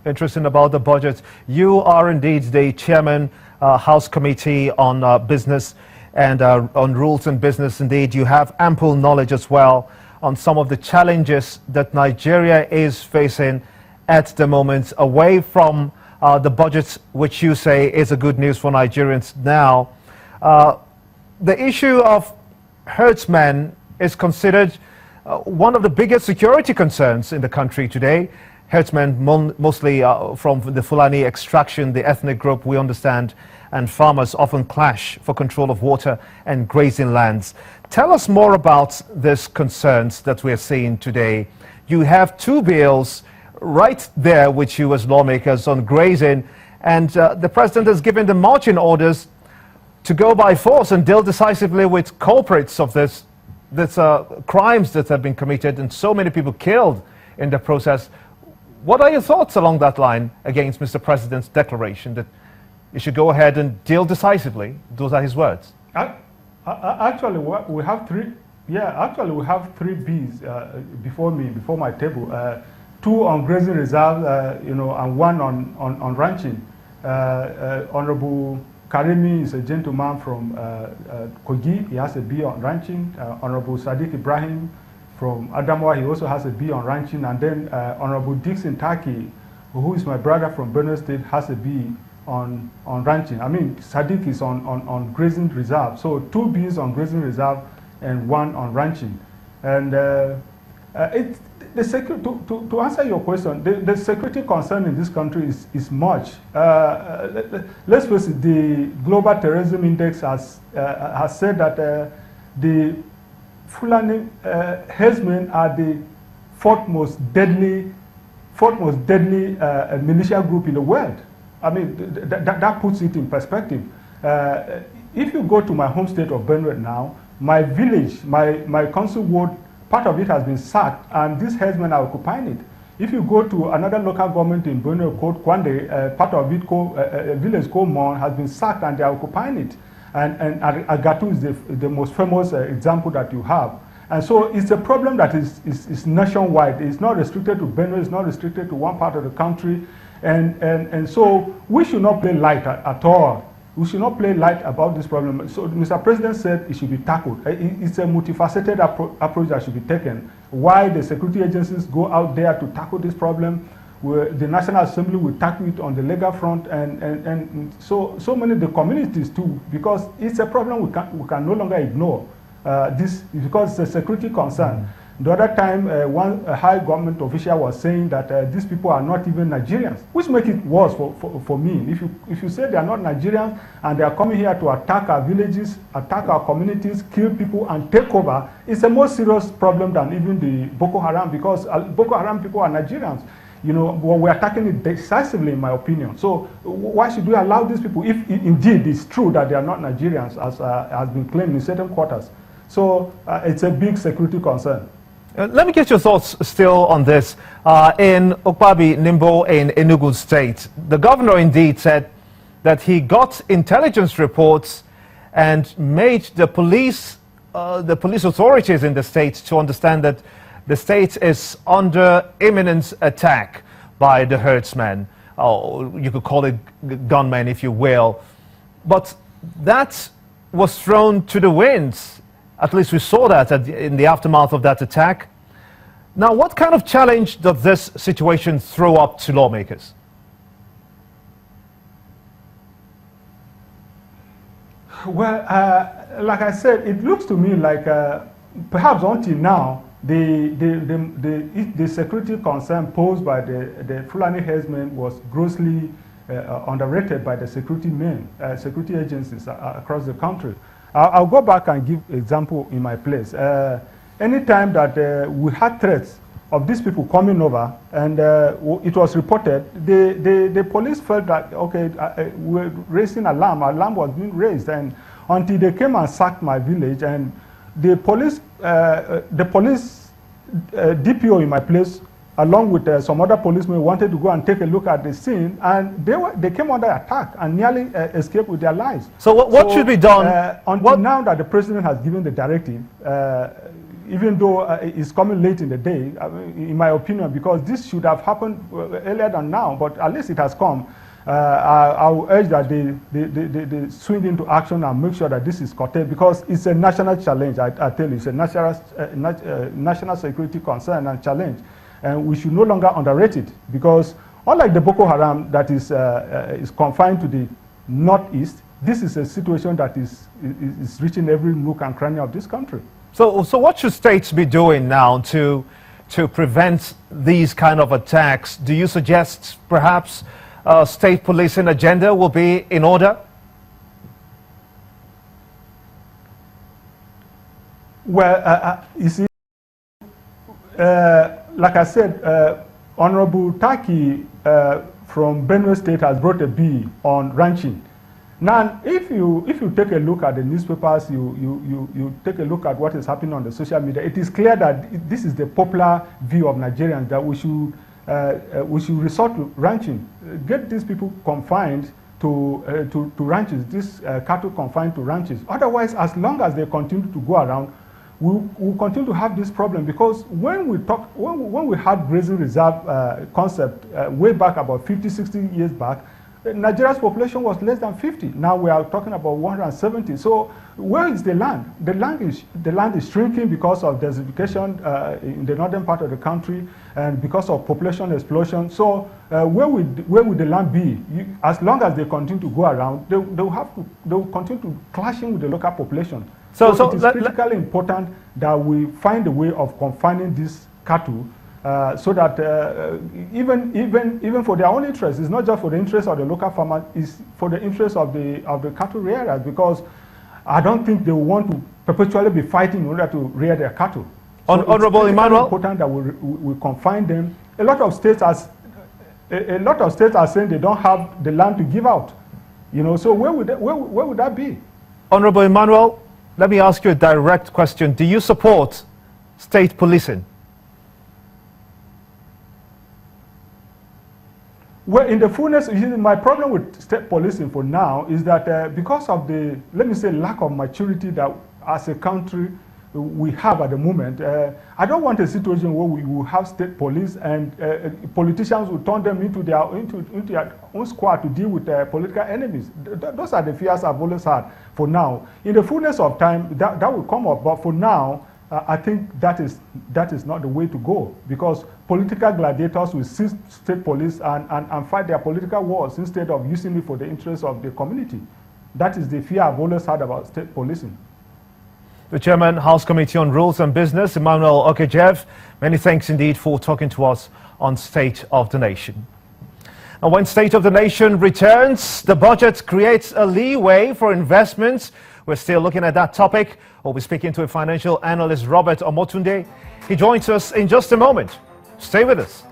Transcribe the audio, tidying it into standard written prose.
Interesting about the budget. You are indeed the chairman, House Committee on Business and on Rules and Business. Indeed, you have ample knowledge as well on some of the challenges that Nigeria is facing at the moment, away from the budget, which you say is a good news for Nigerians now. The issue of herdsmen is considered one of the biggest security concerns in the country today. Herdsmen, mostly from the Fulani extraction, the ethnic group we understand, and farmers often clash for control of water and grazing lands. Tell us more about these concerns that we're seeing today. You have two bills right there with you as lawmakers on grazing, and the president has given the marching orders to go by force and deal decisively with culprits of this crimes that have been committed and so many people killed in the process. What are your thoughts along that line against Mr. President's declaration that you should go ahead and deal decisively? Those are his words. Actually, we have three. Yeah, actually, we have three Bs before my table. Two on grazing reserve, and one on ranching. Honorable Karimi is a gentleman from Kogi. He has a B on ranching. Honorable Sadiq Ibrahim from Adamawa, he also has a B on ranching. And then Honorable Dixon Taki, who is my brother from Benue State, has a B on ranching. I mean, Sadiq is on grazing reserve. So two Bs on grazing reserve and one on ranching. And to answer your question, the security concern in this country is much. Let's face it, the Global Terrorism Index has said that the Fulani herdsmen are the fourth most deadly militia group in the world. I mean, that puts it in perspective. If you go to my home state of Benue now, my village, my council ward, part of it has been sacked, and these herdsmen are occupying it. If you go to another local government in Benue called Kwande, part of it, a village called Mon, has been sacked and they are occupying it. And Agatu is the most famous example that you have. And so it's a problem that is nationwide. It's not restricted to Benue, it's not restricted to one part of the country. And so we should not play light at all. We should not play light about this problem. So Mr. President said it should be tackled. It's a multifaceted approach that should be taken. Why the security agencies go out there to tackle this problem, where the National Assembly will tackle it on the legal front, and so many of the communities too, because it's a problem we can no longer ignore. This because it's a security concern. The other time, one high government official was saying that these people are not even Nigerians, which makes it worse for me. If you say they are not Nigerians and they are coming here to attack our villages, attack our communities, kill people and take over, it's a more serious problem than even the Boko Haram, because Boko Haram people are Nigerians. We're attacking it decisively, in my opinion. So why should we allow these people, if indeed it's true that they are not Nigerians, as has been claimed in certain quarters? So it's a big security concern. Let me get your thoughts still on this. In Okpabi Nimbo in Enugu State, the governor indeed said that he got intelligence reports and made the police authorities in the state to understand that the state is under imminent attack by the herdsmen. Oh, you could call it gunmen if you will. But that was thrown to the winds. At least we saw that in the aftermath of that attack. Now, what kind of challenge does this situation throw up to lawmakers? Well, like I said, it looks to me like perhaps until now, the security concern posed by the Fulani herdsmen was grossly underrated by the security agencies across the country. I'll go back and give example in my place. Anytime that we had threats of these people coming over, and it was reported, the police felt that, okay, we're raising alarm was being raised, and until they came and sacked my village, and the police DPO in my place, along with some other policemen, wanted to go and take a look at the scene, and they came under attack and nearly escaped with their lives. So what should be done? Until now that the president has given the directive, even though it's coming late in the day, in my opinion, because this should have happened earlier than now, but at least it has come. I will urge that they swing into action and make sure that this is curtailed, because it's a national challenge. I tell you, it's a national security concern and challenge, and we should no longer underrate it, because unlike the Boko Haram that is confined to the northeast, this is a situation that is reaching every nook and cranny of this country. So what should states be doing now to prevent these kind of attacks? Do you suggest perhaps state policing agenda will be in order? Well, you see, like I said, Honorable Taki from Benue State has brought a bill on ranching. Now, if you take a look at the newspapers, you take a look at what is happening on the social media, it is clear that this is the popular view of Nigerians, that we should resort to ranching, get these people confined to ranches, these cattle confined to ranches. Otherwise, as long as they continue to go around, we'll continue to have this problem, because when we had grazing reserve concept way back about 50, 60 years back, Nigeria's population was less than 50. Now we are talking about 170. So where is the land? The land is shrinking because of desertification in the northern part of the country, and because of population explosion. So where would the land be? As long as they continue to go around, they will continue to clash in with the local population. So it is critically important that we find a way of confining these cattle, so that even for their own interest, it's not just for the interest of the local farmers, it's for the interest of the cattle rearers, because I don't think they want to perpetually be fighting in order to rear their cattle. So Honorable Emmanuel, it's important that we confine them. A lot of states are saying they don't have the land to give out. You know, so where would that be? Honorable Emmanuel, let me ask you a direct question. Do you support state policing? Well, in the fullness, my problem with state policing for now is that because of the, let me say, lack of maturity that as a country we have at the moment, I don't want a situation where we will have state police and politicians will turn them into their own squad to deal with their political enemies. Those are the fears I've always had for now. In the fullness of time, that will come up, but for now, I think that is not the way to go, because political gladiators will seize state police and fight their political wars instead of using it for the interests of the community. That is the fear I've always had about state policing. The Chairman, House Committee on Rules and Business, Emmanuel Orker-Jev, many thanks indeed for talking to us on State of the Nation. And when State of the Nation returns, the budget creates a leeway for investments. We're still looking at that topic. We'll be speaking to a financial analyst, Robert Omotunde. He joins us in just a moment. Stay with us.